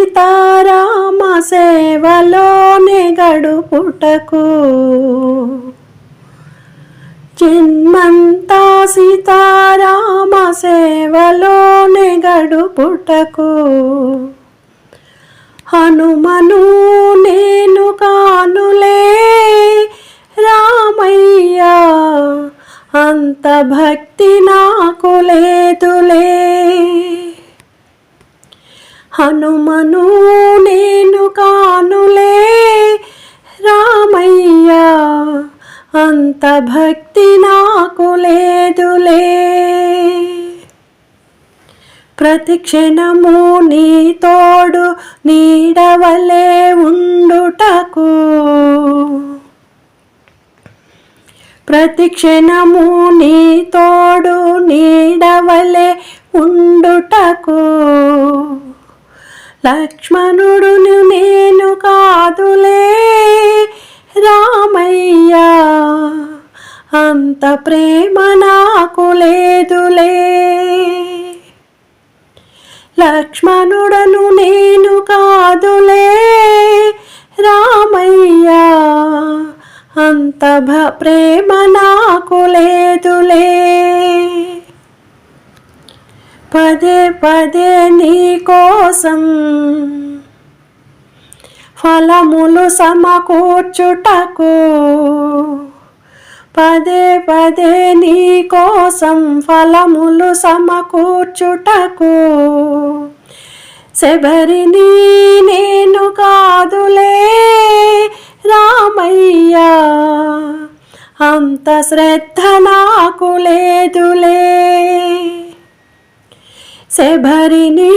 సీతారామ సేవలోనే గడుపుటకు జన్మంతా సీతారామ సేవలోనే గడుపుటకు హనుమను నేను కానులే రామయ్య అంత భక్తి నాకు లేదులే హనుమను నేను కానులే రామయ్య అంత భక్తి నాకు లేదులే ప్రతి క్షణము నీ తోడు నీడవలే ఉండుటకు ప్రతి క్షణము నీ తోడు నీడవలే ఉండుటకు లక్ష్మణుడును నేను కాదులే రామయ్య అంత ప్రేమ నాకు లేదులే లక్ష్మణుడను నేను కాదులే రామయ్య అంత ప్రేమ నాకు లేదులే పదే పదే నీ కోసం ఫలములు సమకూర్చుటకు పదే పదే నీ కోసం ఫలములు సమకూర్చుటకు శబరిని నేను కాదులే రామయ్య అంత శ్రద్ధ నాకు లేదులే శబరిని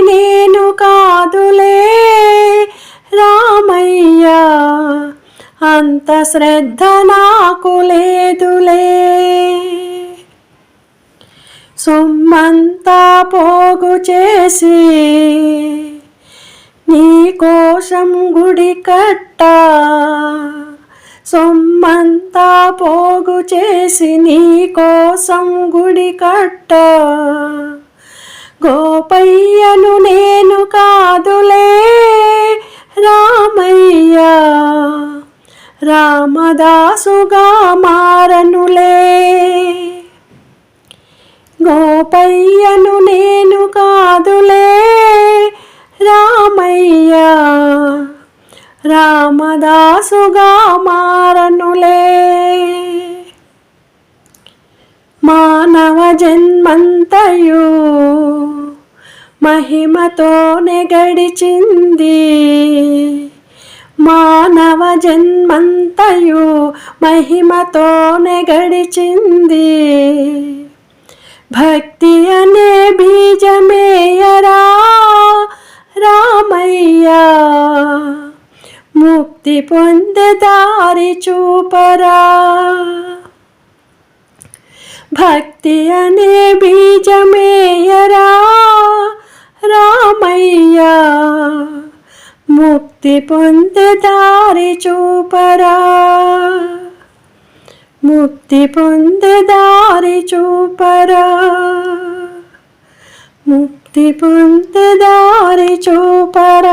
నేను కాదులే రామయ్య అంత శ్రద్ధ నాకు లేదులే సొమ్మంతా పోగు చేసి నీ కోసం గుడి కట్టా సొమ్మంతా పోగు చేసి నీ కోసం గుడి కట్టా గోపయ్యను నేను కాదులే రామయ్య రామదాసుగా మారనులే గోపయ్యను నేను కాదులే రామయ్య రామదాసుగా మారనులే మానవ జన్మంతయు మహిమతోనే గడిచింది మానవ జన్మంతయు మహిమతోనే గడిచింది భక్తి అనే బీజమేయరా రామయ్య ముక్తి పొందే దారి చూపరా భక్తి అనే బీజమేయరా రామయ్య ముక్తి పొందే దారి చూపరా ముక్తి పొందే దారి చూపరా ముక్తి పొందే దారి చూపరా